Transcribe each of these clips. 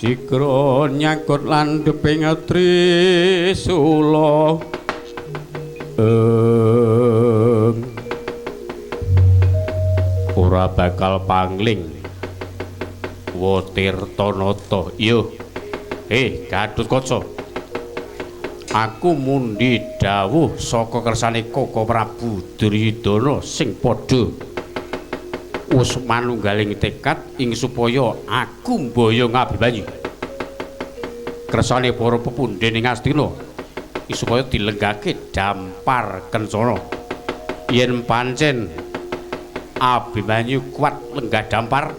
Jikra nyangkut landheping Trisula ora bakal pangling wa Tirtanata. Yo Gatotkaca, aku mundi dawuh saka kersane Koko Prabu Duryudana sing padha wis manunggaling tekad ing supaya aku mboyong Abimanyu kersane para pepundhe ning Astina supaya dilenggake dampar kencana. Yen pancen Abimanyu kuat lenggah dampar,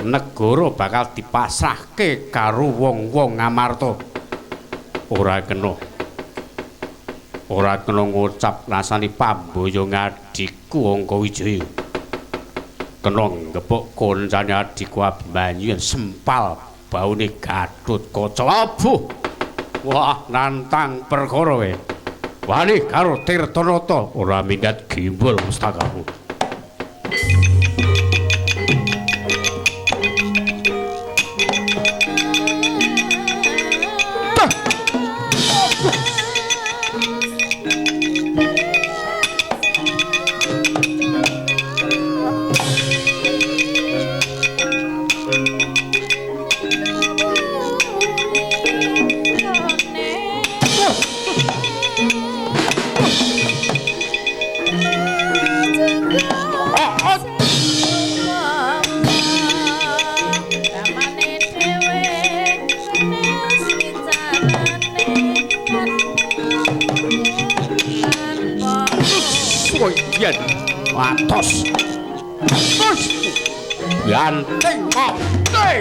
negara bakal dipasrahke karo wong-wong Ngamarta. Ora kena ngucap rasane pamboyong adikku Angkawijaya. Kena nggebuk koncane adikku Abimanyu yen sempal baune Gatotkaca. Abuh, wah nantang perkara wae. Wani karo Tirtanata ora minggat gimbul mustakamu. Watos ganteng mati.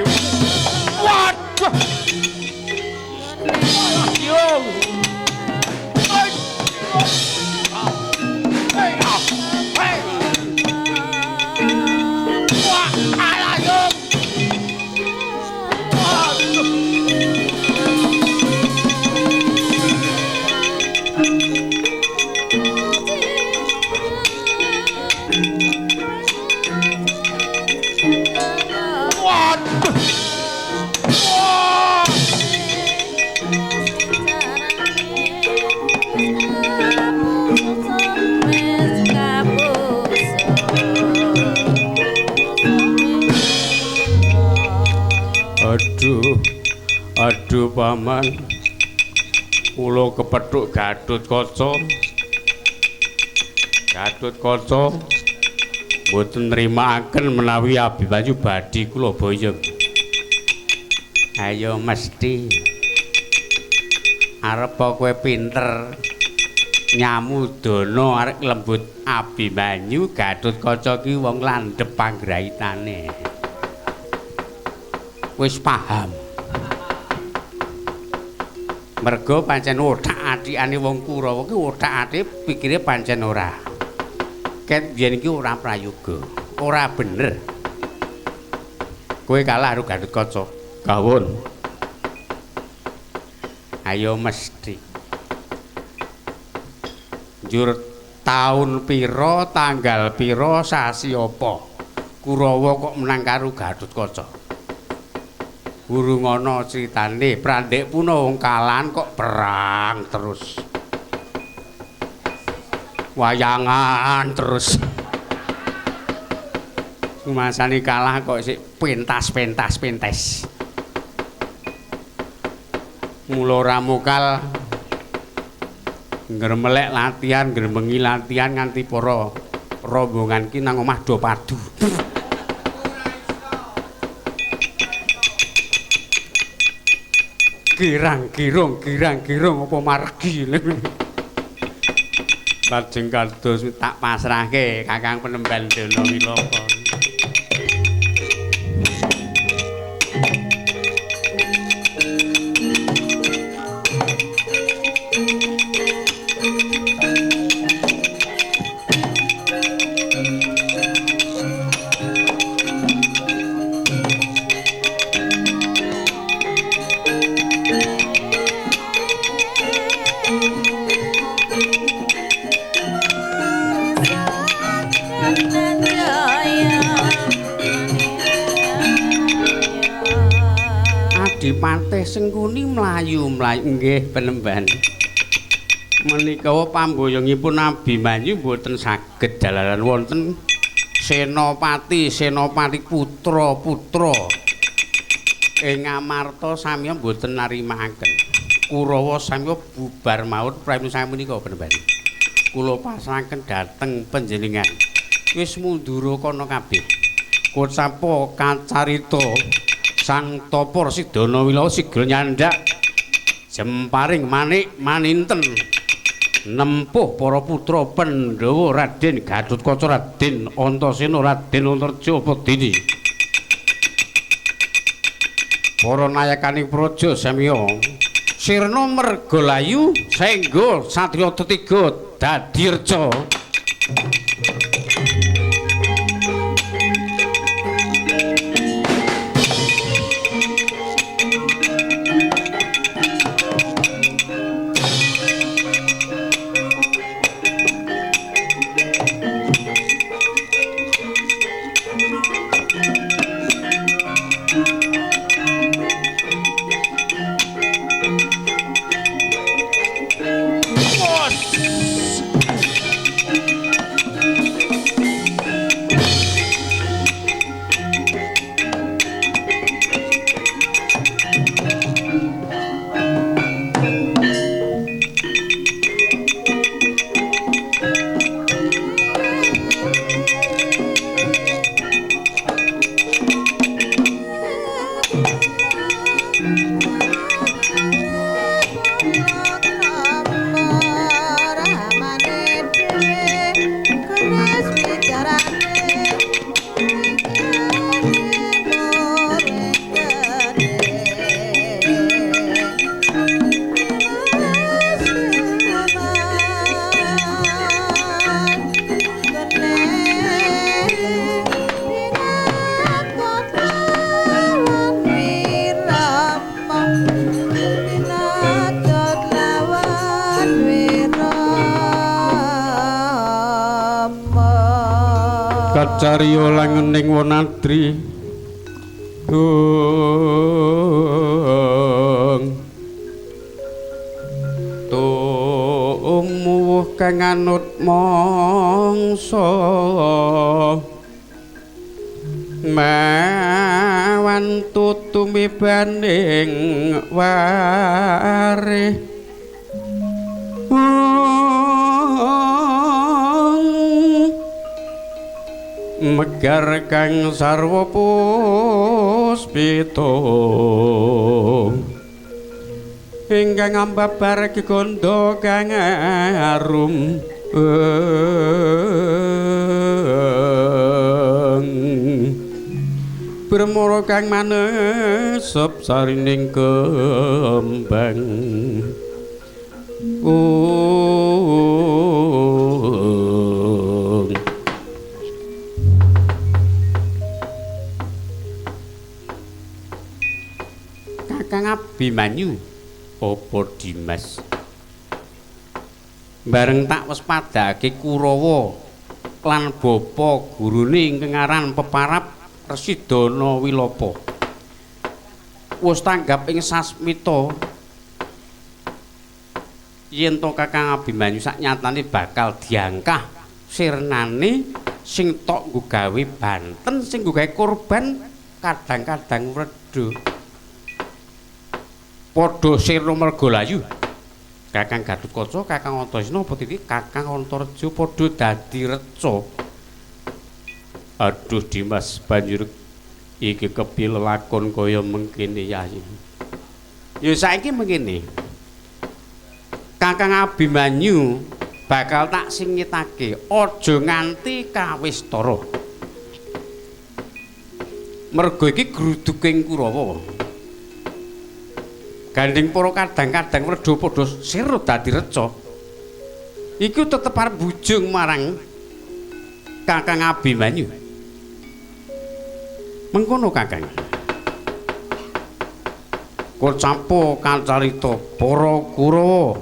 Waduh yo Aduh paman, kula kepethuk Gatotkaca mboten nrimakaken menawi Abimanyu badhe kula boyong. Ayo mesti arep kowe pinter nyamudana arek lembut Abimanyu. Gatotkaca ki wong landhep panggraitane. Wis paham. Mergo pancen otak-atikane wong Kurawa ki otak-atike pikire pancen ora. Ket biyen iki ora prayoga, ora bener. Kowe kalah karo Gatotkaca. Gawon. Ayo mesti. Njur taun pira, tanggal pira, sasi apa? Kurawa kok menang karo Gatotkaca. Burung ana critane, Prandhek puna wong kalan kok perang terus. Wayangan terus. Sumasane kalah kok sik pentas. Mula ora mokal ngremelek latihan, ngremengi latihan nganti para rombongan ki nang omah do padu. Girang-girung apa margi. Lajeng kados tak pasrahke Kakang Penemban Dana Wilapa. Jaya Adipatih Sengkuni mlayu-mlayu nggih penemban. Menika pamboyongipun Abimanyu mboten saged dalaran wonten Senopati putra ing Amarta samya mboten narimaken. Kurawa samya bubar maut prami sapunika penemban. Kula pasrahaken dhateng panjenengan. Wis mundura kana kabeh. Kocapa kacarita Sang Tapa Sidana Wilawa sigra nyandak jemparing manik maninten nempuh para putra Pandhawa Raden Gatotkaca Raden Antasena Raden Antarja Padini para nayakaning praja samya sirna mergalayu saengga satriya tetiga dadi reca. Kacarya langening Wanadri tumuwuh kang anut mangsa mawan tutumibaning warih megar kang sarwa puspita ingkang ambabar gegandha kang arum bermara kang manesep sarining kembang Kakang Abimanyu apa Dimas bareng tak wis padhake Kurawa lan bapa gurune ingkang aran peparap Residana Wilapa wis tanggap ing sasmita yen to Kakang Abimanyu saknyatane bakal diangkah sirnane sing tok nggo gawe banten sing nggo gawe korban kadang-kadang wredha padha sirna mergalayu Kakang Gatotkaca Kakang Antasena apa iki Kakang Antarja padha dadi reca. Aduh Dimas banjur iki kepiye lakon kaya mengkene Yayi. Ya saiki mengkene. Kakang Abimanyu bakal tak singitake aja nganti kawistara. Merga iki gruduking Kurawa. Gandeng para kadang-kadang wredha padha sira dadi reca. Iku tetep arep bujung marang Kakang Abimanyu. Mengkono Kakang. Kocapa kacarita para Kurawa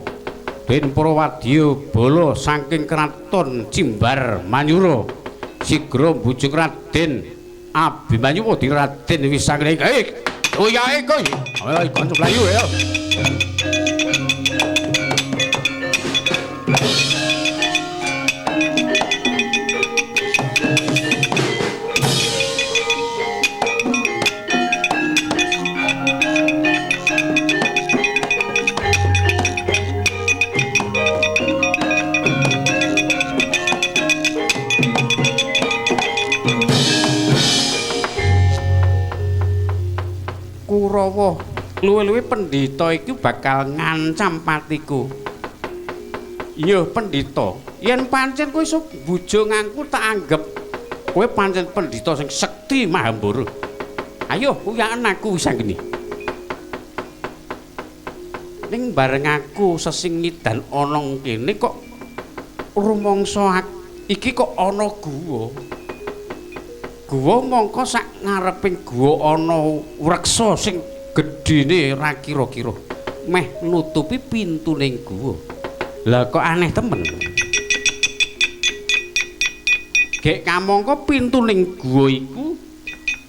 den para wadya bala saking kraton Cimbar Manyura sigra bujung Raden Abimanyu Raden Wisanggraha Oh ya kowe. Ayo kanca Melayu ya. Kurawa luwe-luwe pendhita iki bakal ngancam patiku. Iya pendhita, yen pancen kowe iso bujung aku tak anggap kowe pancen pendhita sing sekti Mahambara. Ayo uyaken aku wis anggene. Ning bareng aku sesingit dan ana kene kok rumangsa iki kok ana guwa. Guwa mongko sak ngareping guwa ana wreksa sing gedhene ra kira-kira meh nutupi pintuning guwa. Lah kok aneh temen. Gek kamangka pintuning guwa iku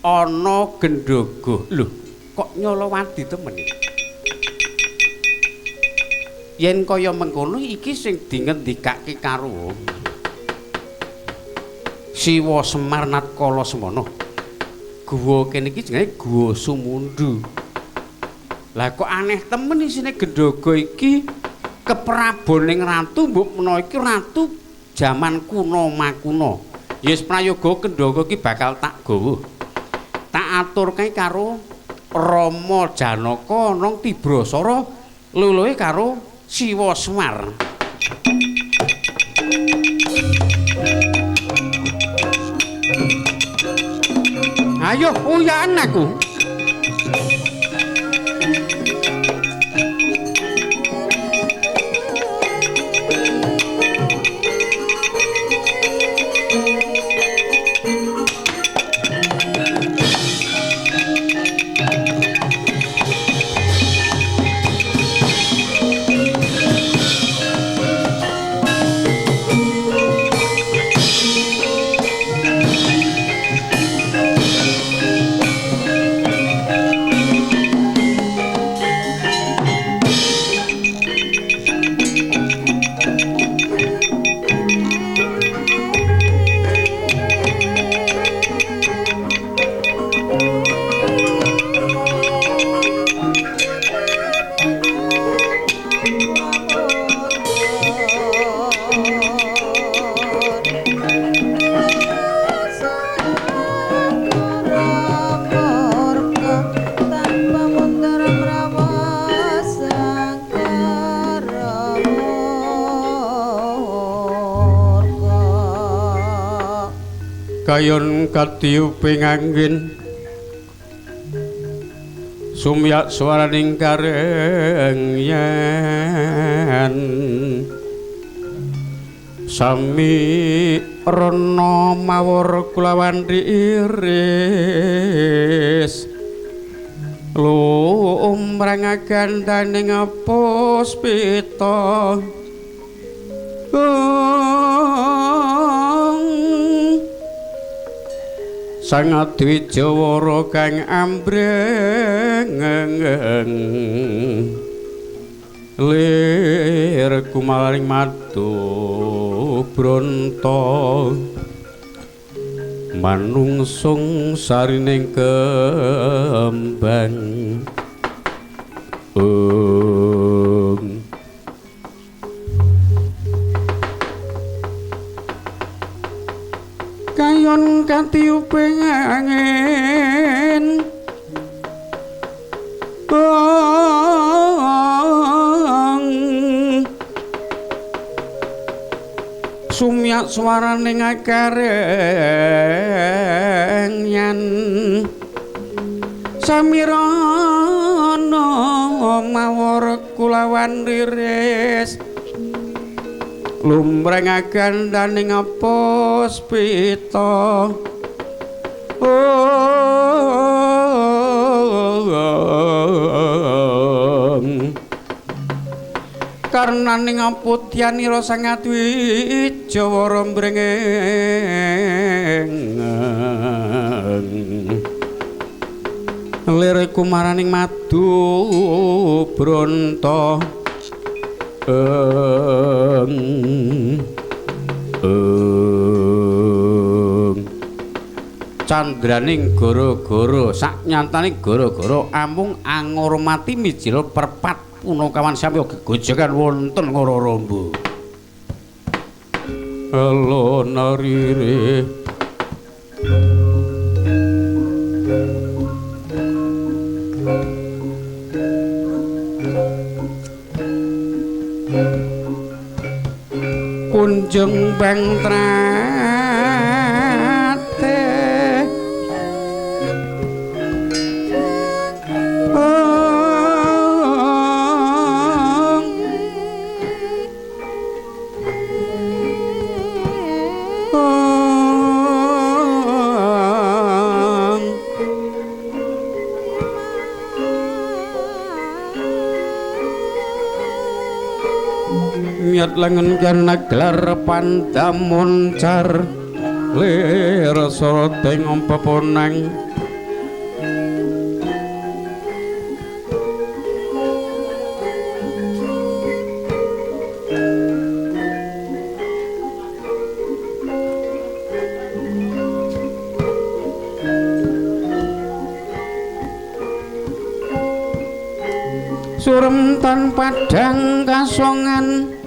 ana gendhoga. Lho, kok nyolowati temen. Yen kaya mengkono iki sing dingendikake karo Siwa Semar Natkala Semana. Guwa kene iki jenenge Guwa Sumundu. Lah kok aneh temen isine gendhoga iki kepraboning ratu mbok menawa iki ratu jaman kuno makuna. Yes prayoga gendhoga iki bakal tak gawa. Tak aturke karo Rama Janaka nang Tibrasara luluhe karo Siwa Semar. Ayo uyaken aku. Kayon katiuping angin sumyak swaraning kareng yen sami rana mawur kulawan iris lumrang gandaning puspita Sang Dwijawara kang ambreng lir kumaring madu bronto manungsung sarining kembang kayon katiuping angin sumyak swaraning kareng yen samirana mawur kulawan riris lumreng gandaning puspita karnaning putyanira Sang Dwijawara mbrengeng liriku maraning madu bronto candraning gara-gara sak nyantaning gara-gara amung angormati mijil perpat punakawan sami gegojegan wonten Ngororombo. Halo narire kunjung bangtrate nyat lengen kana gelar pandamoncar lir soroteng peponang surem tan padang kasongan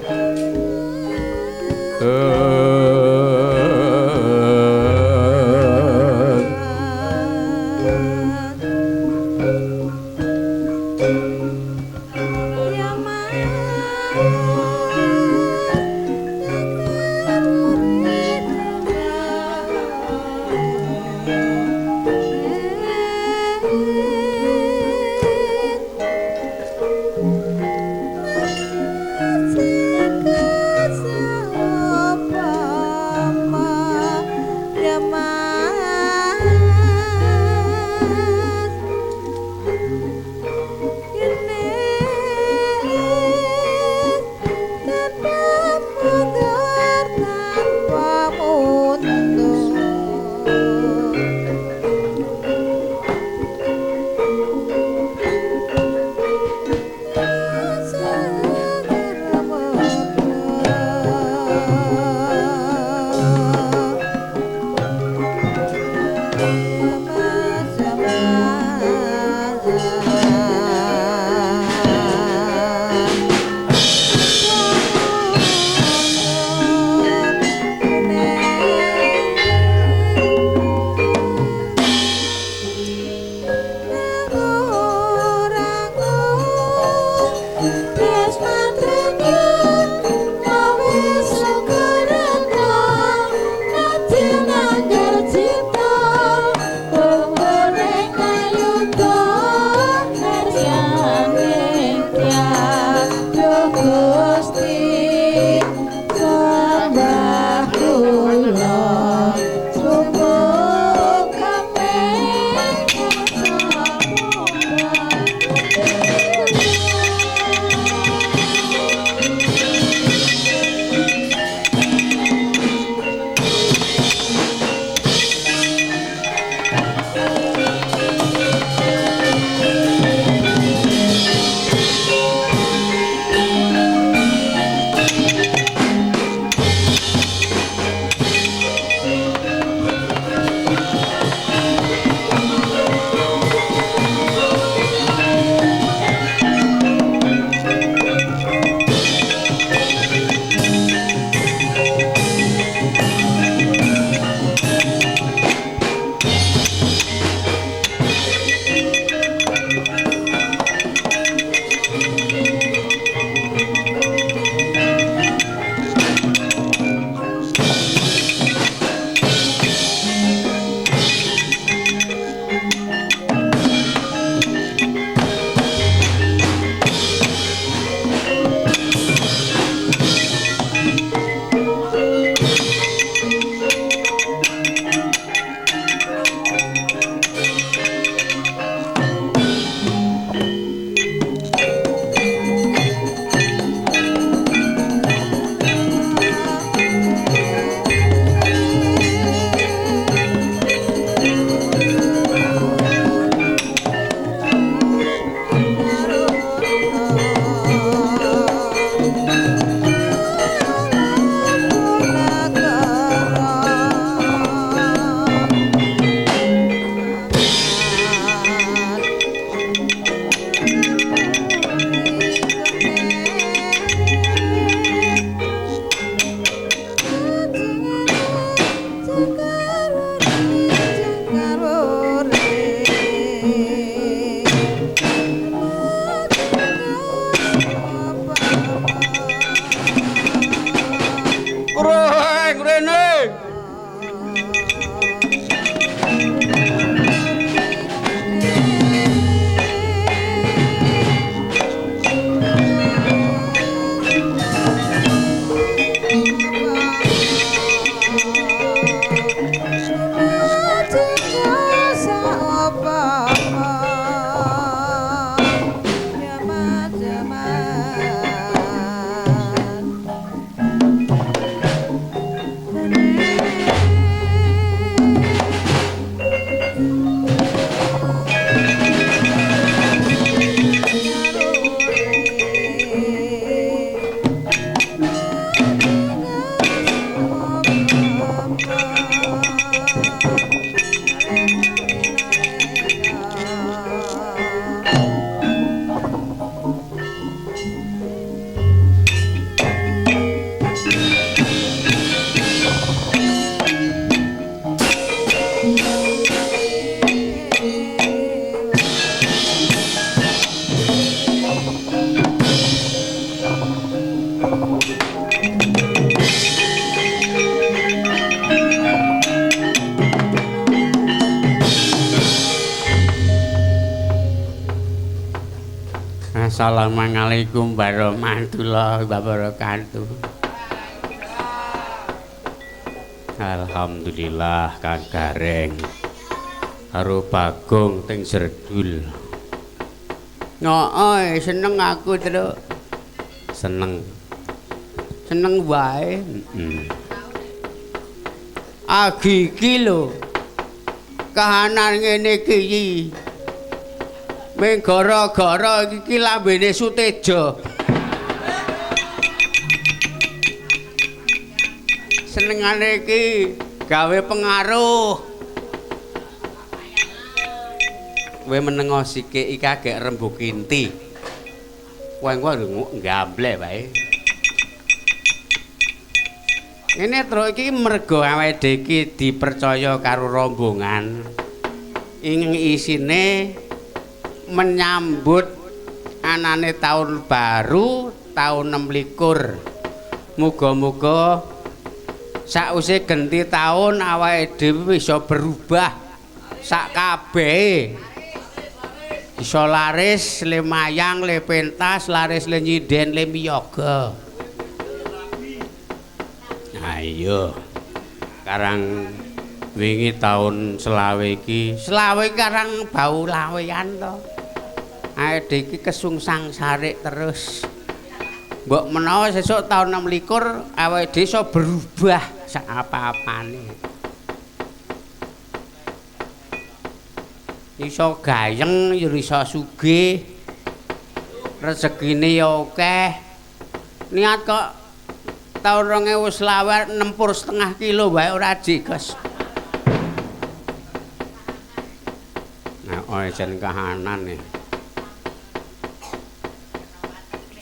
Assalamualaikum warahmatullahi wabarakatuh. Alhamdulillah Kang Gareng karo Bagong teng Serdul. Ngooi seneng aku terus. Seneng wae. Agi iki lho. Kahanan ngene iki. Ming gara-gara iki lambene Sutejo. Senengane iki gawe pengaruh. Kowe menengo sikik iki agek rembug inti. Kowe ngamble wae. Ngene tru iki mergo awake dhewe iki dipercaya karo rombongan. Ing isine menyambut anane tahun baru tahun 26. Muga-muga sakwise ganti tahun awake dhewe bisa berubah sak kabehe. Bisa laris le mayang le pentas laris le nyinden le miyaga. Ayo. Karang wingi tahun selawe iki karang bau lawean to. Awake iki kesungsang sarik terus. Mbok menawa sesuk tahun 26 awake dhewe iso berubah sak apa-apane. Iso gayeng ya iso sugih. Rezekine ya akeh. Niat kok tahun 2020 nempur setengah kilo wae ora jegos. Nah, jen kahanan nih.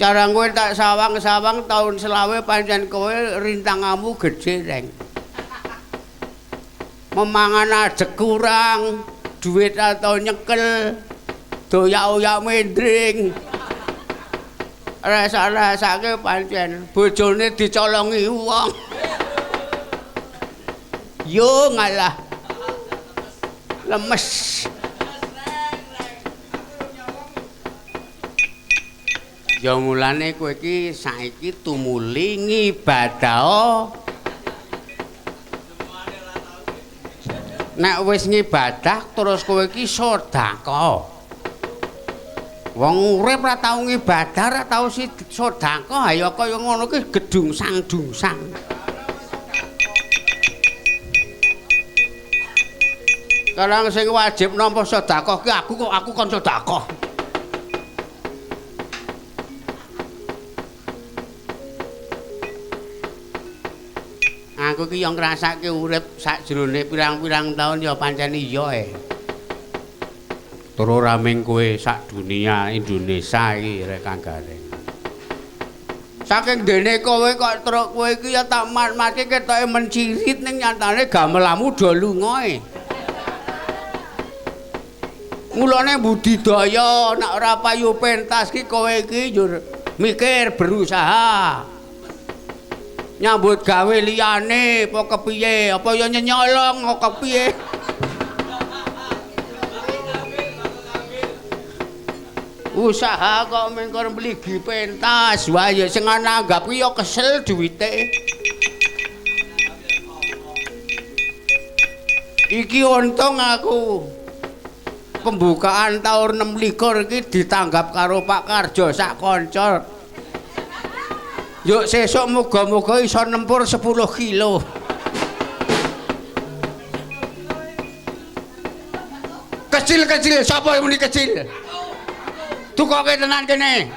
Cara kowe tak sawang-sawang tahun selawe pancen kowe rintangamu gedhe reng. Memangan aja kurang, duit atau nyekel, doyak-oyak mendring. Rasa-rasake pancen bojone dicolongi wong. Yo ngalah. Lemes. Ya mulane kowe iki saiki tumuli ngibadah. Nek wis ngibadah terus kowe iki sedekah. Wong urip ora tau ngibadah, ora tau sedekah, ya kaya ngono ki gedungsang-dungsang. Karang sing wajib nampa sedekah ki aku kon sedekah. Aku ki yo ngrasake urip sakjroning pirang-pirang taun ya pancen iya. Turu raming kowe sak dunia Indonesia iki rek Kang Gareng. Saking dene kowe kok truk kowe iki ya tak mati ketoke mencirit ning nyatane gamelanmu do lunga. Mulane budidaya nek ora payu pentas ki kowe iki yo mikir berusaha. Nyambut gawe liyane apa kepiye apa ya nyenyolong apa kepiye usaha kok mengkon mligi pentas wae sing ana anggap ki ya kesel duwite iki untung aku pembukaan tahun 26 iki ditanggap karo Pak Karjo sak kanca. Yuk sesuk muga-muga iso nempur 10 kilo. Kecil-kecil, sapa yang muni kecil? Tukoke tenan kene.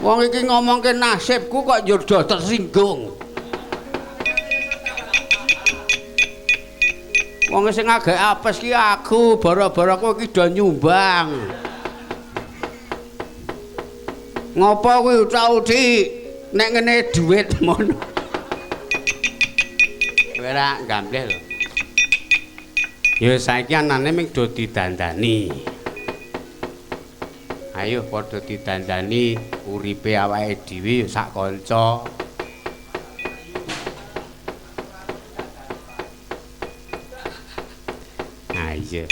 Wong iki ngomongke nasibku kok yo do tersinggung. Wong sing agek apes ki aku, bara-bara kowe iki do nyumbang. Ngopo kuwi tau nek ngene dhuwit mono. Kowe ora gambleh lho. Ya saiki anane ming do didandani. Ayo padha didandani uripe awake dhewe ya sak kanca. Ah iya.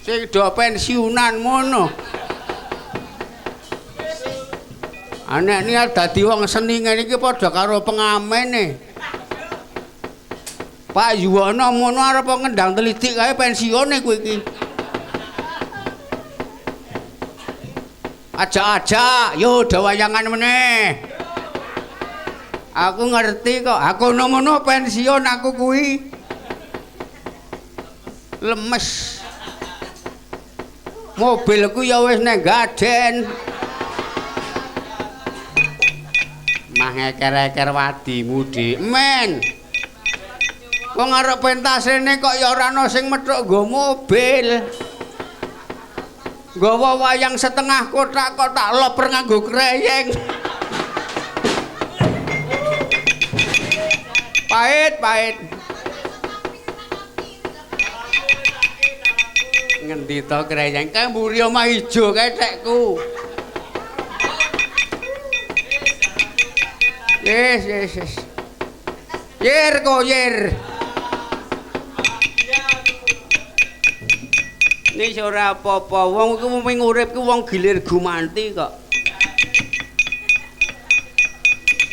Sing do pensiunan ngono. Anek niat dadi wong seni ngene iki padha karo pengamene. Pak Yuwono ngono arep ngendang telidik kae pensiune kowe iki. Aja-aja, yo dawayangan meneh. Aku ngerti kok, aku ngono pensiun aku kuwi. Lemes. Mobilku ya wis nek gaden. Mah ngeker-eker wadimu, Dik. Men. Kok ngarep pentas rene kok ya ora ana sing methuk nggo mobil. Nggawa wayang setengah kotak kok tak loper nganggo kreyeng. Pahit. Ngendi to kreyeng? Kae mburi omah ijo ketekku. Yes. Yer kok yer. Nis ora apa-apa, wong iku mung urip ku wong gilir gumanti kok.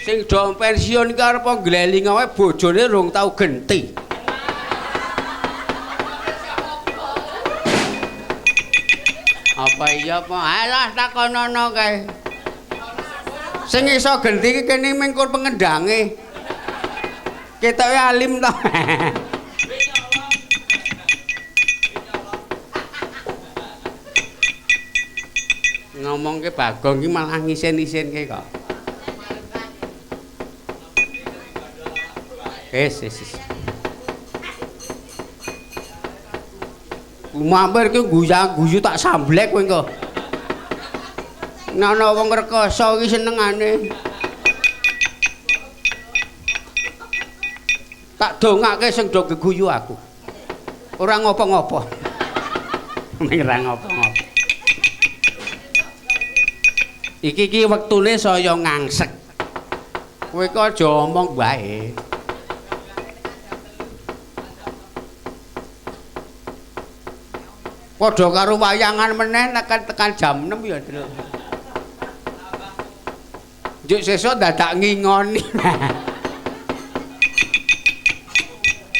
Sing do pensiun iki arep ngleling wae bojone rung tau genti. Apa iya apa? Alah takonono kae. Sing iso genti iki kene mengkur pengendange. Ketoke alim to. Ngomongke Bagong iki malah ngisen-isenke kok. Wis. Mampir ki guyu tak samblek kowe engko. Nek ana wong rekoso iki senengane. Tak dongake sing do geguyu aku. Ora ngopo-ngopo. Ning ora ngopo-ngopo. Iki wektune saya ngangsek. Kowe kok aja omong wae. Padha karo wayangan meneh tekan jam 6 ya, Dro. Njuk sesuk dadak ngingoni.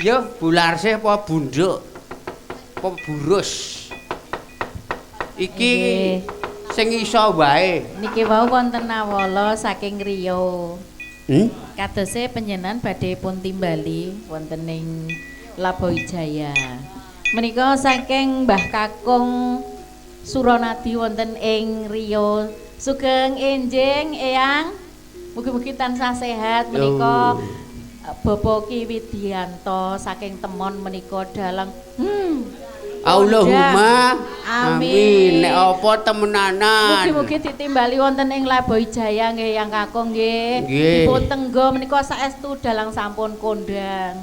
Yo, Bularse apa bunduk? Apa burus? Iki sing iso wae. Niki wau wonten awala saking Rio. Kadose panjenengan badhe pun timbali wonten ing Labowijaya. Menika saking Mbah Kakung Suronadi wonten ing Rio. Sugeng enjing Eyang. Mugi-mugi tansah sehat menika. Bapak Ki Widianto saking Temon menika dalang. Allahumma amin. Nek apa temenanan. Mugi-mugi ditimbali wonten ing Labowijaya nggih Yang Kakung nggih. Dipun tenggo menika saestu dalang sampun kondang.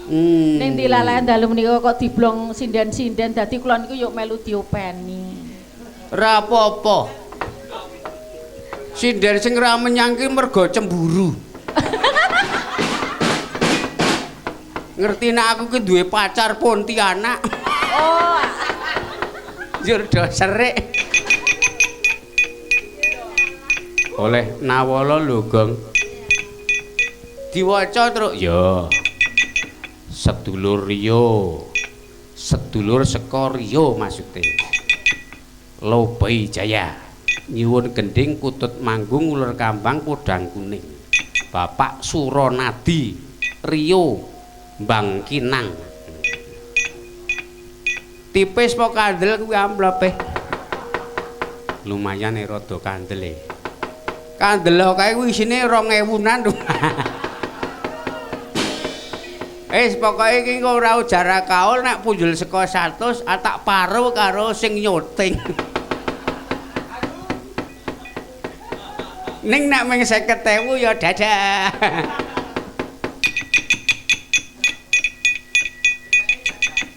Ning dilalahen dalu menika kok diblong sinden-sinden dadi kula niku yo melu diopeni. Ora apa-apa. Sinden sing ra menyangki mergo cemburu. Ngerti nek aku ki duwe pacar Pontianak. Oh. Jur do serik. Oleh nawala lho, Gong. Diwaca truk ya. Sedulur Rio. Sedulur saka Rio maksude. Labowijaya. Nyuwun gending kutut manggung uler kambang podang kuning. Bapak Suronadi Rio Bangkinang. Tipis po kandel kuwi amplope. Lumayan rada kandele. Kandel kae kuwi isine 2000-an. Pokoke iki ora ujara kaul nek punjul saka 100 tak paruh karo sing nyuting. Ning nek mung 50.000 ya dadah.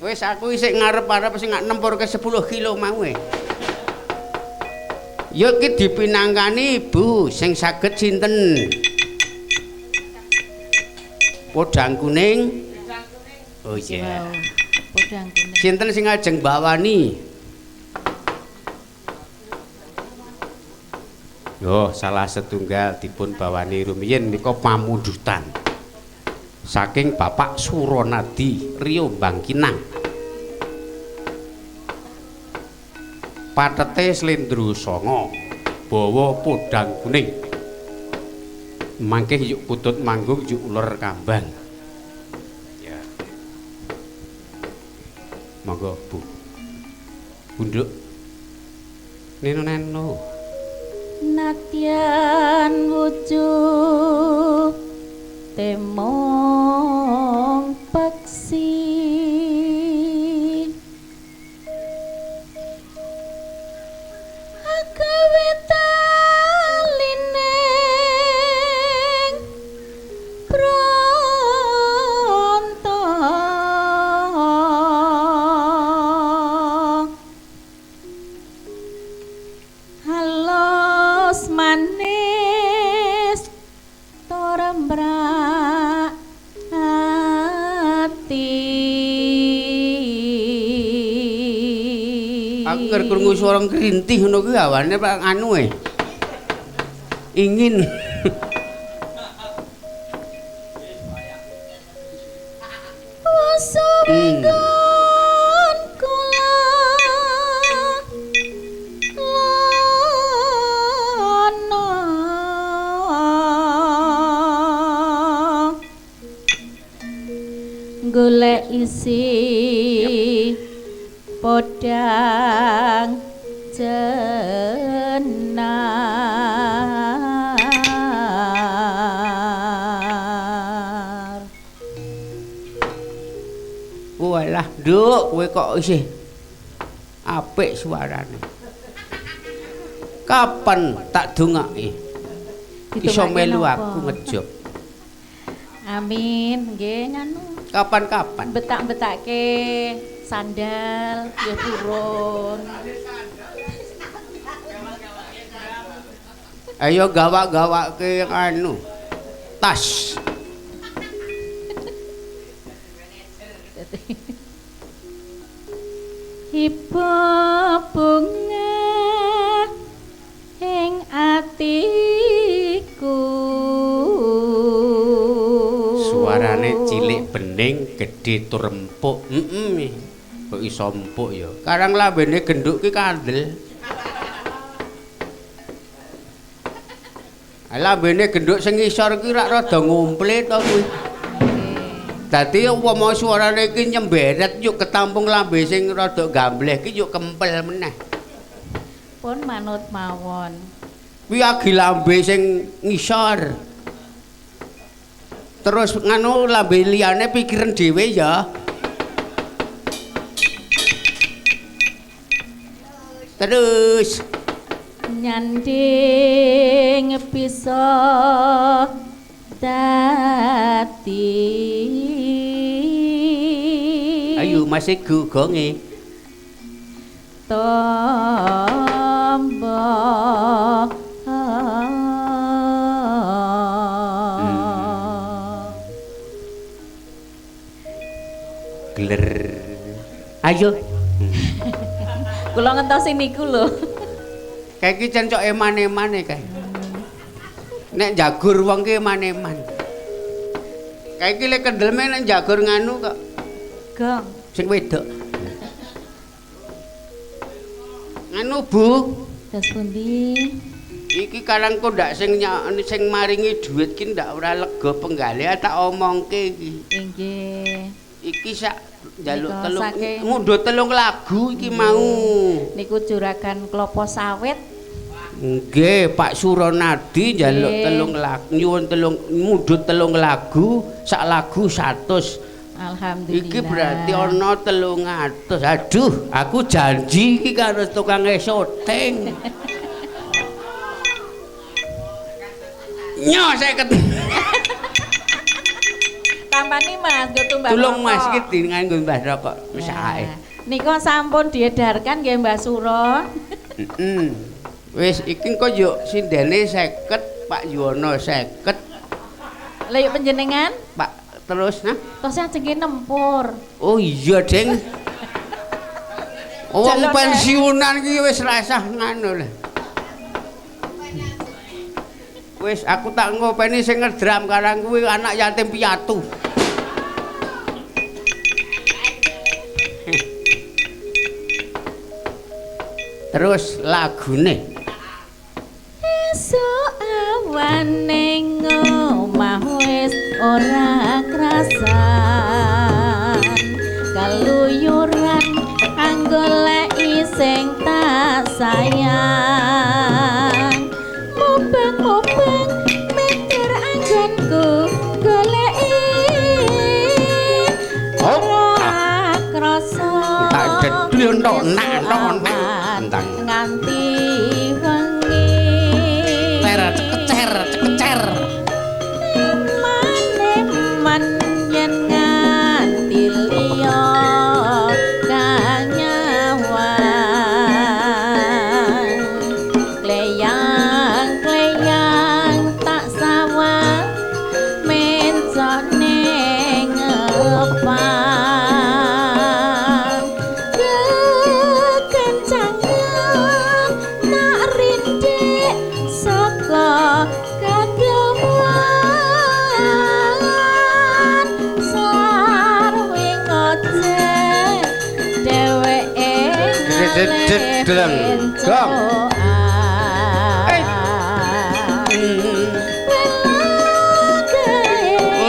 Wis aku isih ngarep-arep sing nempurke 10 kilo mau e. Ya iki dipinangkani Ibu sing saged sinten? Podang kuning. Oh iya. Podang kuning. Sinten sing ajeng bawani? Yo, salah setunggal dipun bawani rumiyin nika pamundutan saking Bapak Suronadi Rio Bangkinang. Patete Slendro Songo bawa podang kuning. Mangke yuk putut manggung yuk uler kambang. Ya. Monggo Bu. Bunduk. Neno-neno. Natyan wujud temong peksi agawe talineng pronto halos manis torembrak hati. Aku ker krungu swara ngrintih ngono kuwi awane Pak anu ingin Wasumkan kula lono golek isi podang jenar. walah nduk kowe kok isih apik suarane. Kapan tak dongake iso melu aku ngejob. Amin, nggih nganu. Kapan-kapan Betak-betake sandal ya turun. ayo gawak-gawake anu tas. Ibu bunga ing atiku. Suarane cilik bening, gedhe tur empuk. Kok iso empuk ya. Karang lambene genduk ki kandel. Lambene genduk sing ngisor ki rak rada ngumplit to kuwi. Dadi umpama suarane iki nyemberet yuk ketampung lambe sing rada gambleh ki yuk kempel meneh. Pun manut mawon. Kuwi agi lambe sing ngisor. Terus nganu lambe liyane pikiran dhewe ya. Terus nyanding bisa dadi. Ayo masih gugonge. Tombo Gler. Ayo. Kula ngentosi niku lho. Kayak iki cencok eman-emane kae. Nek jagur wong ki eman-eman. Kayak iki lek kendelme nek jagur nganu kok. Gong. Sing wedok. Nganu Bu. Das pundi? Iki karang kondak sing maringi dhuwit ki ndak ora lega penggale tak omongke iki. Inggih. Iki sak njaluk Nika telung saking- mundhut 3 lagu iki mau. Niku juragan klopo sawit. Nggih, Pak Suronadi njaluk Nggih. 3 lagu, nyuwun mundhut 3 lagu, sak lagu 100. Alhamdulillah. Iki berarti ana 300. Aduh, aku janji iki karo tukang syuting. Nyo 50. Tampani Mas, nggo tumbas. Tulung Mas rokok. iki nganggo mbah rokok mesake. Nika sampun diedarkan nggih Mbah Suro. Heeh. Wis iki engko yo sindene 50, Pak Yuwono 50. Lah yuk panjenengan, Pak terus nah. tos ajenge nempur. Oh iya, Deng. Wong Jaluk, pensiunan ki wis rasah ngono lho. Wis aku tak ngopeni sing ngedram karang kuwi anak yatim piatu. Terus lagune esuk awan ning omah wis ora krasan kaluyuran anggoleki sing tak sayang mubeng-mubeng mikir anggonku goleki ora krasa tak dedul entuk nak nganti wengi cekecer maneman yen nganti liya kanyawan kleyang tak sawang mencone ngepan kekencangan nak rindik saka kadewan sarwi ngoceh dheweke Dedeng, gong.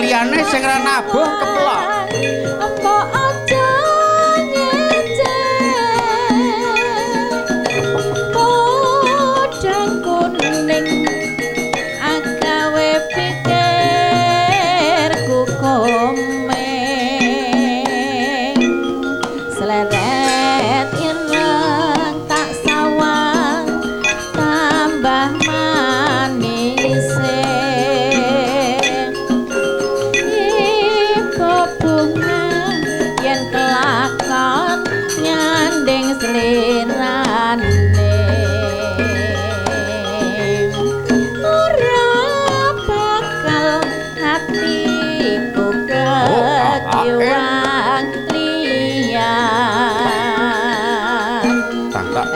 Liyane sing ra nabuh keplok. Apa aja podang kuning agawe pikirku komeng seleret ireng tak sawang tambah manise ibu bunga yen kelakon nyanding selirane ora bakal hatiku ketiwang liyan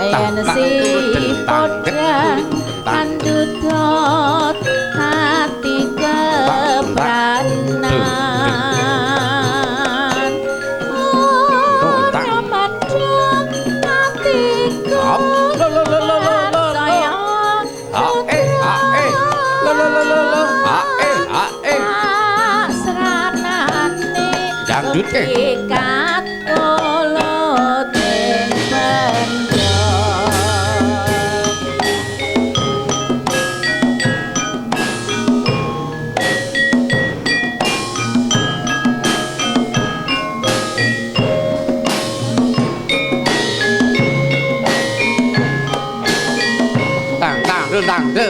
yen si podang andudot hati kebranan ora mandang hatiku saya seranane Dangdut, ikat kolot ing penjor tang de.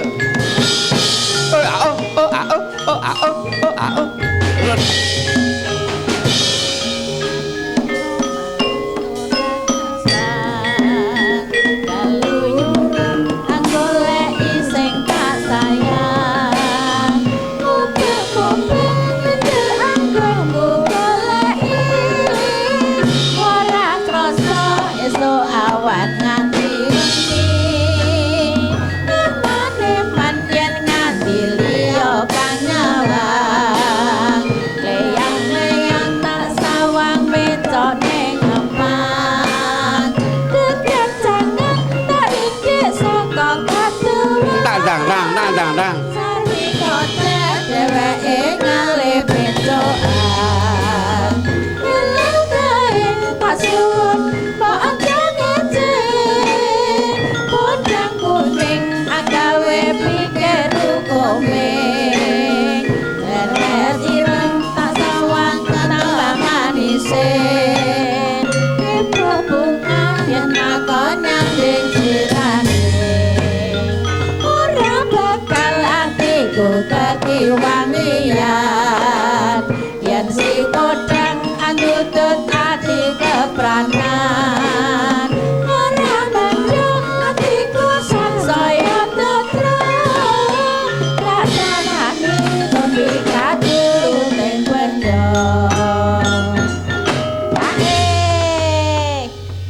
Wangian yen si kodang andutut ati kepranan ora mandang atiku sansaya tetreng kadanane tombi kadul ning wendong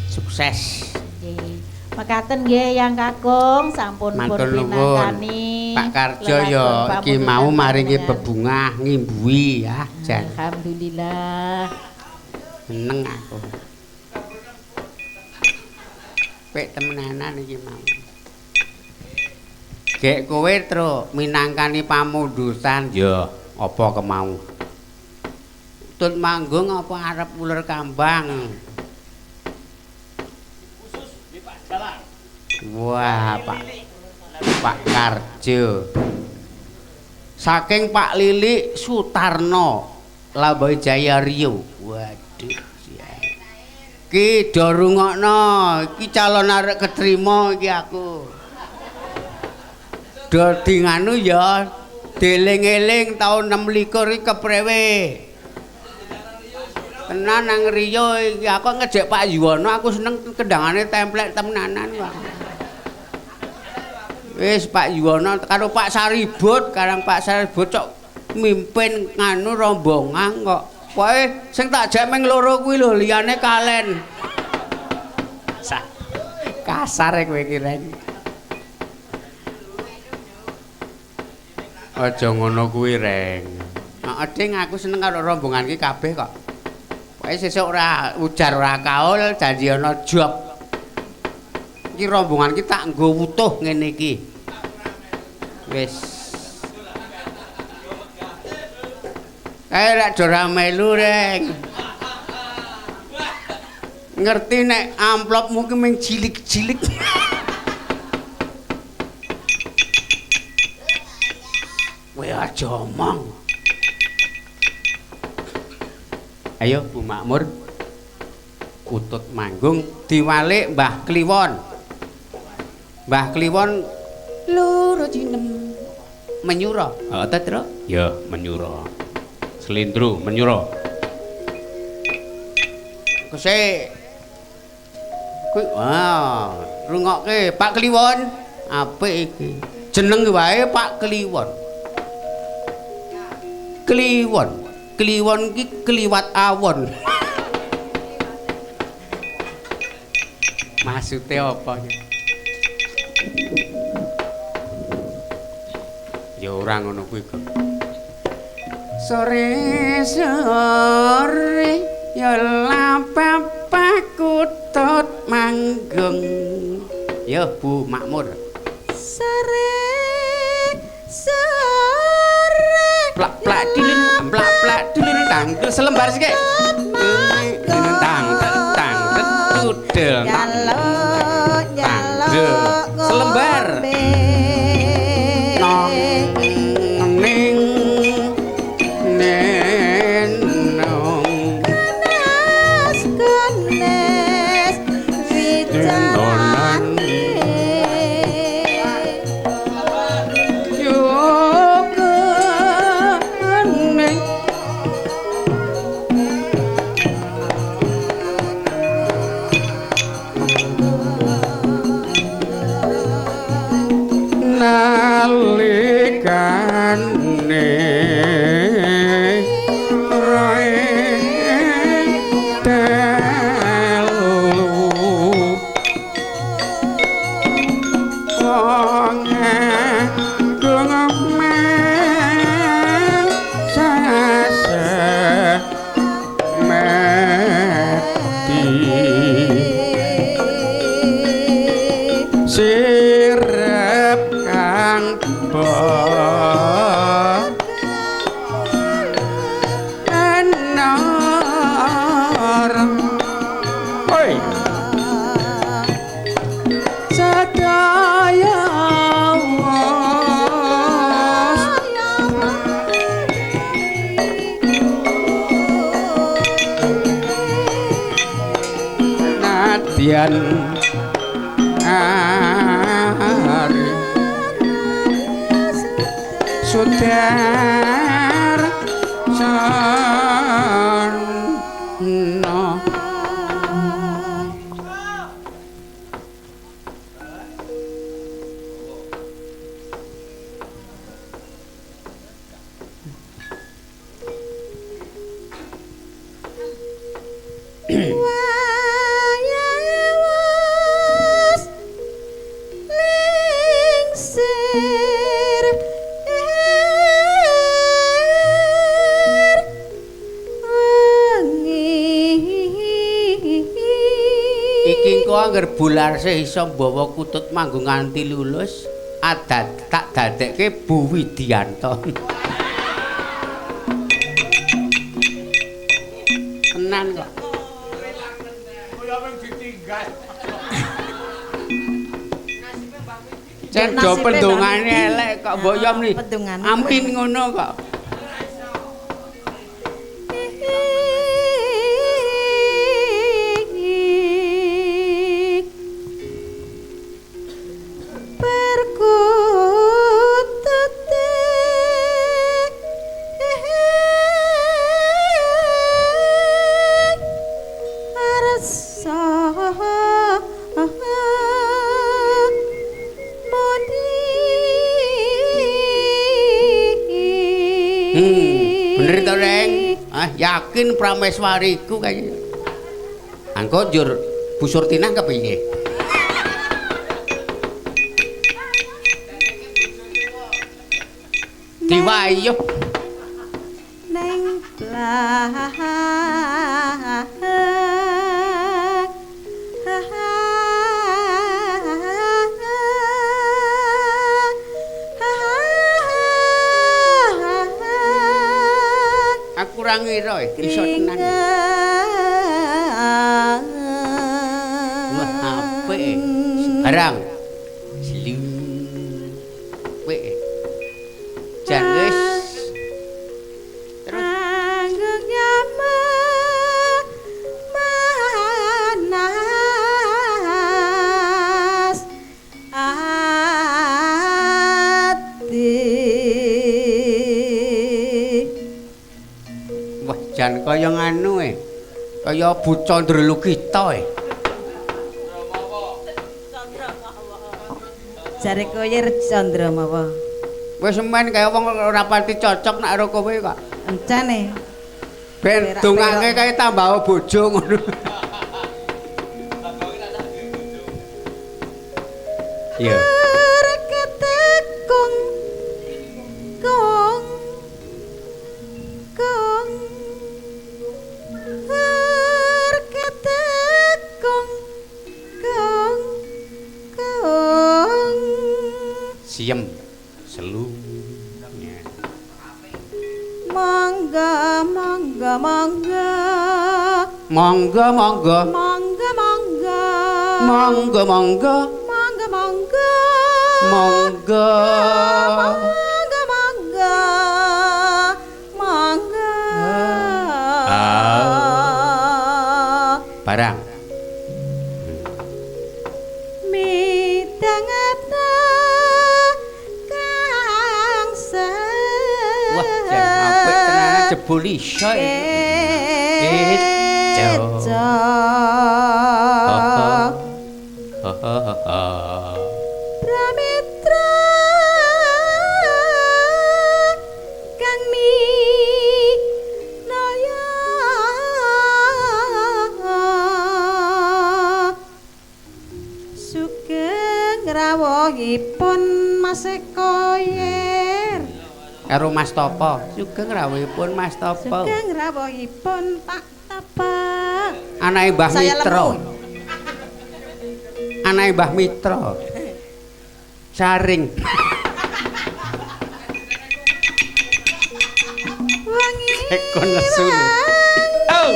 sukses nggih mekaten nggih yang kakung sampun pun pinangkani Pak Karjo ya iki mau maringi bebungah ngimbuhi ya jan. Alhamdulillah. Seneng aku. Pek temenanan iki mau. Gek kowe tru minangkani pamundusan ya apa kemau. Tut manggung apa arep uler kambang? Khusus di Pak Jalan. Wah, Pak Karjo. Saking Pak Lili Sutarno, Lambai Jaya Riau. Waduh. Ki do rungokno, iki calon arek ketrima iki aku. Do dinganu ya deling-eling taun 26 iki keprewe. Tenan nang Riyo iki aku ngejek Pak Yuwono aku seneng kendangane templek temenanan kok. Wis Pak Yuwono karo Pak Saribut, karang Pak Saribut cok mimpin nganu rombongan kok. Pokoke sing tak jak ming loro kuwi lho liyane kalen. Kasar kowe iki Ren. Aja ngono kuwi Reng. Heeh Ding aku seneng karo rombongan iki kabeh kok. Pokoke sesuk ora ujar ora kaul janji ana job. Iki rombongan iki tak nggo wutuh ngene iki. Wis. Kae rak ora melu Reng. Ngerti nek amplopmu ki mung cilik-cilik. Kowe aja omong. Ayo Bu Makmur. Utut manggung diwalik Mbah Kliwon. Mbah Kliwon loro jinem menyura. Heeh ta, Tru? Ya, menyura. Slindro menyura. Kese kuwi wah, rungokke Pak Kliwon. Apik iki. Jeneng wae Pak Kliwon. Kliwon. Kliwon iki kliwat awon. Maksudnya apa iki? Ya ora ngono kuwi kok. Sore ya lapapaku tut manggung. Ya Bu Makmur. Sore plak plak dilin tang selembar sik. Tang tudel tang. Selembar. Iki engko angger bularse iso mbawa kutut manggung nganti lulus, adat tak dadekke Bu Widianto. Tenan kok. Kaya wong ditinggal. Cek do pendongane elek kok mbok yo mri. Amin ngono kok. Bener to, Reng? Yakin prameswariku kaya. Angko njur Bu Surtinah kepiye? Diwayuh ning aku ora ngira iso tenan. Wah, apik. Barang. Silu. Apik. Jan wis. Terus jan kaya nganu kaya Bu Candralukita jare kowe Candramawa wis men kaya wong ora pati cocok nek karo kowe kok encane ben dongake kaya tambah bojo ngono iya Siem selu mangga mangga mangga mangga mangga mangga mangga mangga mangga mangga mangga mangga mangga mangga mangga barang jebul iso Pramitra kang minaya sugeng rawuhipun Mas Eko Yer karo Mas Topo sugeng rawuhipun Mas Topo sugeng rawuhipun Pak Topo anake Mbah Mitra anake Mbah Mitra saring wangi Eko nesu oh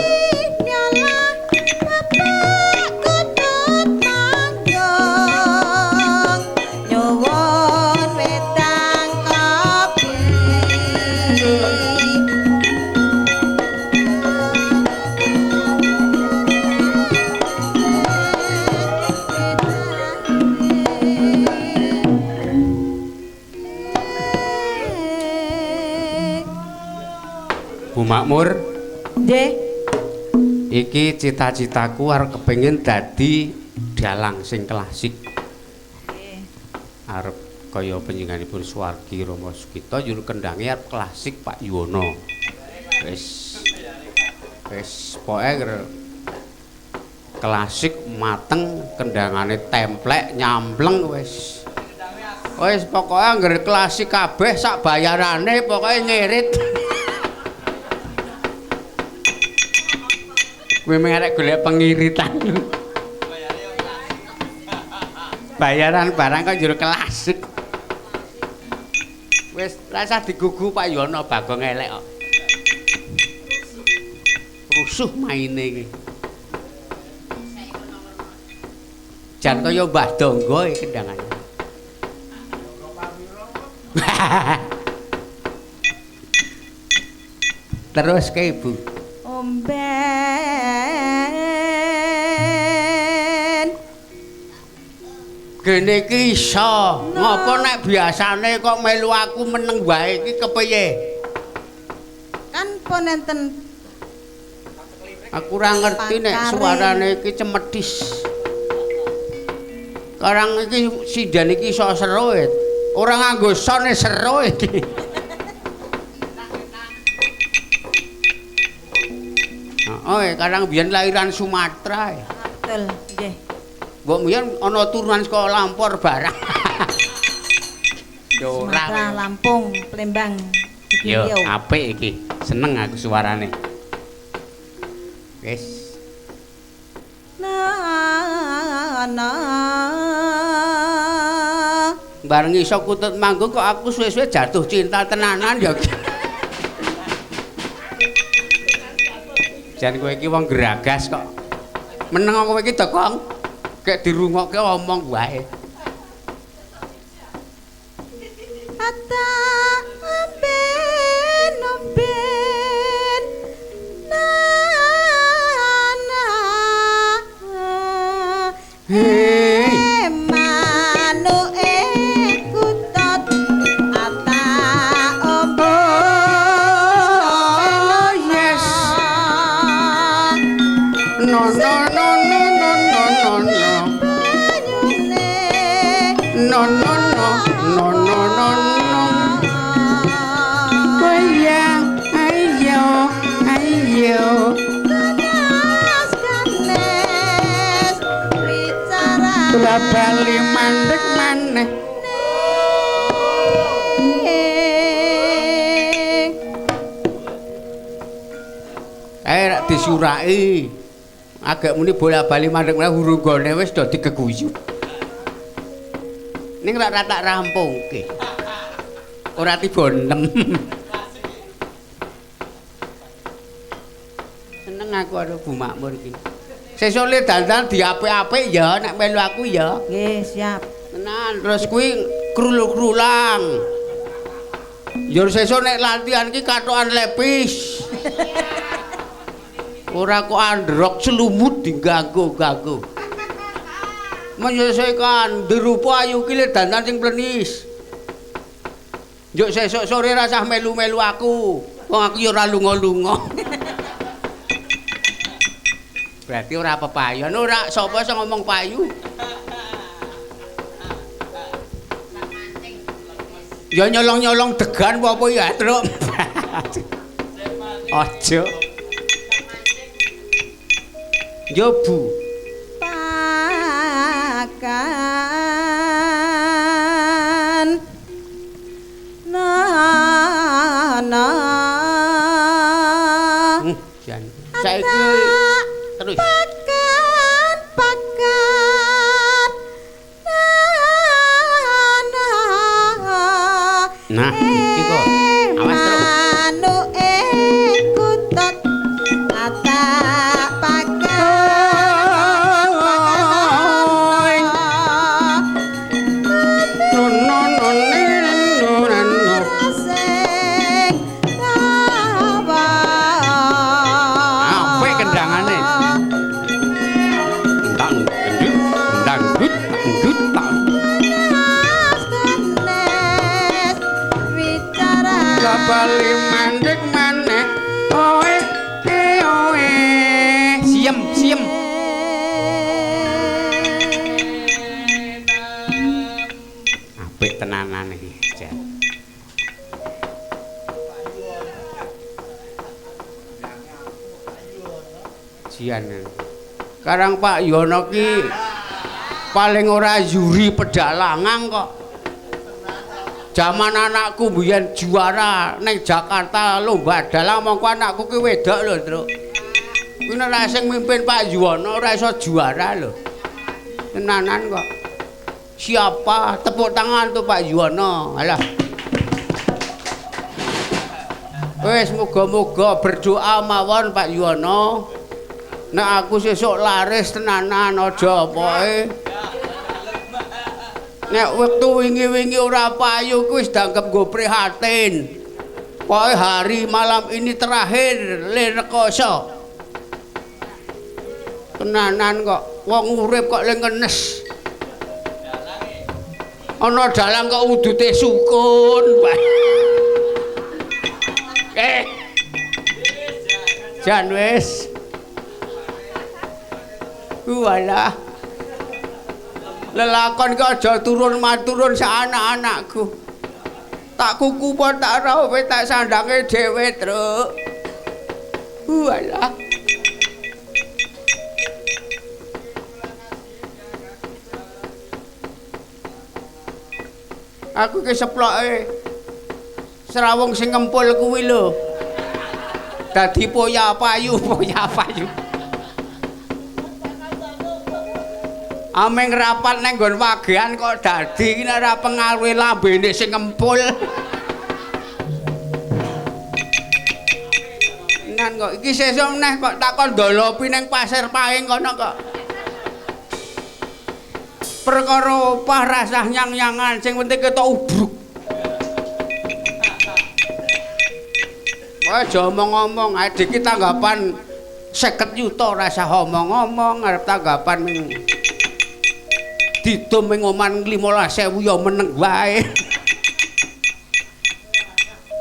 Bu Makmur, nggih. Iki cita-citaku arep kepengin dadi dalang sing klasik. Nggih. Arep kaya panjenenganipun Suwargi Rama Sukita njur kendange arep klasik Pak Yuwono. Wis pokoke klasik mateng kendangane templek nyampleng wis. Wis pokoke angger klasik kabeh sak bayarane pokoke ngirit. Kowe mengarek golek pengiritan. Bayaran barang kok njero kelas. Wis rasa digugu Pak Yono Bagong elek kok. Rusuh maine iki. Jan kaya Mbah Donggo iki kendangane. Terus ke Ibu. Omben. Gene iki iso. Ngopo nek biasane kok melu aku meneng wae iki kepiye? Kan pun enten Aku ora ngerti nek suarane iki cemedhis. Karang iki sindan iki iso seru. Ora nganggo sone seru iki. Oh, karang biyen lahiran Sumatera. betul nggih. Mbok biyen ana turunan saka Lampor barang. Yo Sumatera, Lampung, Palembang. Yo apik iki. Seneng aku suarane. Wis. Na Bareng iso kutut manggung kok aku suwe-suwe jatuh cinta tenanan ya. Jan kowe iki wong geragas kok. Meneng kowe iki Dokong. Kek dirungokke omong wae. Ata omben omben na Hei manuke kutut ata omben oh yes no no no no no no no no no no no no no no Waya ayo ayo bali mandek maneh rak disuraki agak muni bola-bali mandek maneh hurung gone wis do digeguyu ning rak tak rampungke ora tiba 6 seneng aku karo Bu Makmur iki sesuk le dandan diapik-apik ya nek melu aku ya. Nggih, siap. Tenan, terus kuwi krul-krulang. Yo sesuk nek latihan iki katokan lepis. Ora kok androk selumut diganggu-ganggu. Menyesuaikan dirupa ayu ki le dandan sing plenis. Yo sesuk sore rasah melu-melu aku. Wong aku yo ora lunga-lunga. Berarti ora pepayon, ora sapa sing ngomong payu. Ya nyolong-nyolong degan apa ya, Truk. Aja. Yo Bu. Pakan na Jan. Saiki terus. Pakan Nah, iki kok. Awas terus. manuke kutut ata pakan No no no no no. sing rawa Apik kendangane. Dangdut, dangdut, dangdut. Bali mandek maneh. Oe, oe. Siem, siem. Apik tenanan iki, Jan. Jian. Karang Pak Yono ki paling ora yuri pedalangan kok. Jaman anakku mbiyen juara ning Jakarta lomba dalang mongko anakku ki wedok lho, Truk. Kuwi nek sing mimpin Pak Yono ora iso juara lho. Tenanan kok. Siapa? Tepuk tangan tuh Pak Yuwono. Alah. Wes muga-muga berdoa mawon Pak Yuwono. Nek aku sesuk laris tenanan aja pokoke. Nek wektu wingi-wingi ora payu kuwi wis dangkep nggo prihatin. Pokoke hari malam ini terakhir le rekoso. Tenanan kok wong urip kok le ngenes. Ana dalang kok udute sukun, Pak. Jan wis. Walah. Lelakon kok aja turun-maturun sak anak-anakku. Tak kuku pun tak rawe tak sandange dhewe, Truk. Walah. Aku ki seploke serawung sing ngempul kuwi lho. Dadi poya payu. Ameng rapat nang nggon wagean kok dadi nek ora pengaruhe lambene sing ngempul. Nan kok iki sesuk meneh kok takon ndolopi ning pasir Pahing kono kok. Perkara opah rasah nyang-nyangan sing penting ketok ubruk. Aja omong-omong, adik iki tanggapan 50 yuta rasah omong-omong arep tanggapan didom ing oman 15.000 ya meneng wae.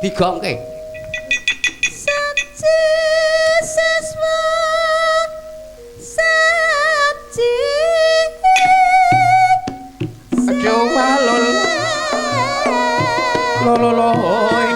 Digongke. Saci seswa saci. Aja walol. Lololoy.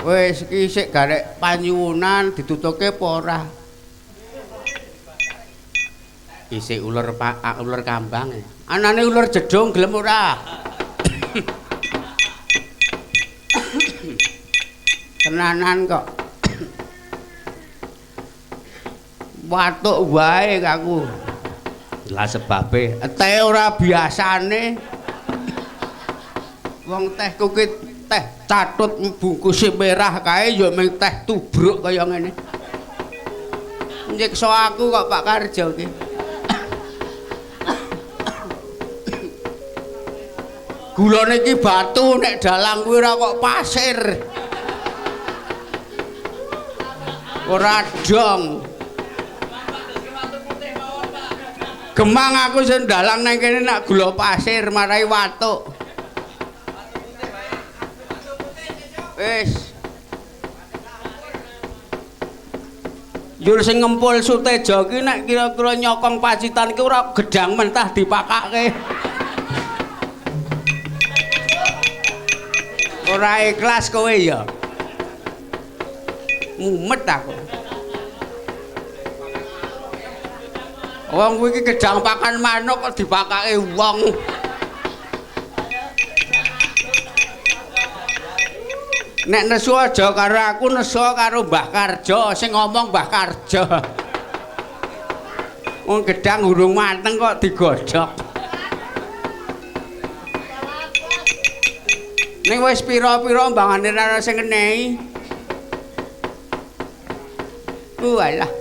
Wis iki sik garek panyuwunan ditutuke apa ora? Isik uler uler kambang. Anane uler jedhong gelem ora? Tenanan kok. Watuk wae aku. Lah sebabe teh ora biasane. Wong teh kuwi teh catut bungkus merah kae ya mung teh tubruk kaya ngene. Nyiksa aku kok Pak Karjo iki. Gulane iki batu nek dalang kuwi ora kok pasir. Ora dong. Gemang aku sing dalang nang kene nek gula pasir marai watuk. Wis. Yur sing ngempul Suteja ki nek kira-kira nyokong Pacitan ki ora gedang mentah dipakake. Ora ikhlas kowe ya. Mumet aku. Wong kuwi iki gedang pakan manuk kok dipakake wong. Nek nesu aja karo aku, nesu karo Mbah Karjo, sing ngomong Mbah Karjo. Wong gedang urung mateng kok digodhog. Ning wis pira-pira mbangane ora sing ngenehi. Walah.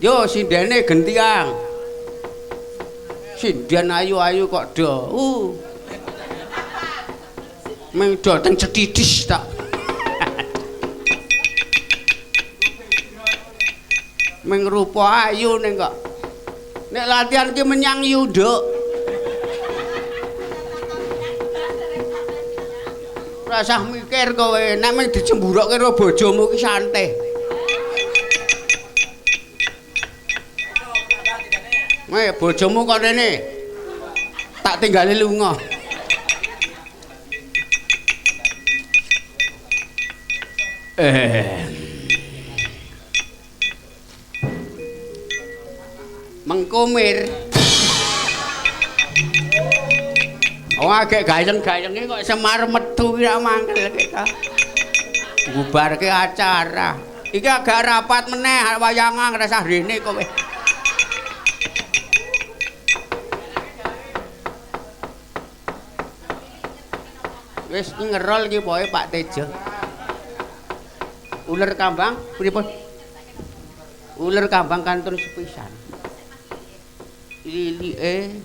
Yo sindene gentiang. Sinden ayu-ayu kok do. Meng do teng cetidis tak. Meng rupa ayu ning kok. Nek latihan ki menyang yunduk. Ora usah mikir kowe, nek mung dicemburukke karo bojomu ki santai. Bojomu kok rene. Tak tinggali lunga. Mengkumir. Agek gayeng-gayenge kok Semar metu ki ra mangkel kita. Bubarke acara. Iki agak rapat meneh wayangan rasah rene kowe. Wis ngerol iki pokoke Pak Tejo. Uler kambang pripun? Uler kambang kantun sepisan. Lilike.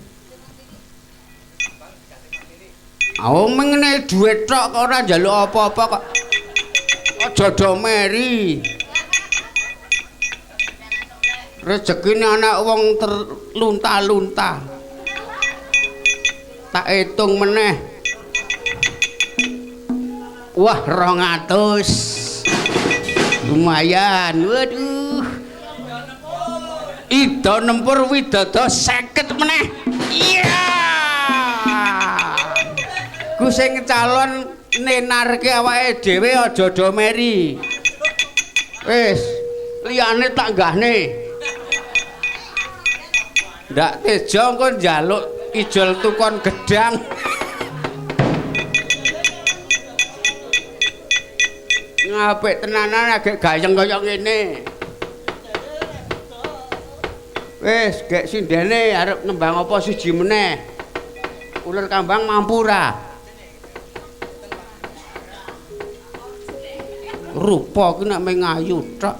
Oh mengene dhuwit tok kok ora njaluk apa-apa kok. Aja do meri. Rezekine anak wong terlunta-lunta. Tak hitung meneh. Wah 200. Lumayan. Waduh. Ida nempur widada 50 meneh. Iya. Ku sing calon nenarke awake dhewe aja do meri. Wis, liyane tak nggahne. Ndak Tejo engko njaluk ijol tukon gedang. Apik tenanan agek gayeng kaya ngene. Wis, gek sindene arep nembang apa siji meneh. Uler kambang mampu ra? Rupa ki nek meng ayu tok.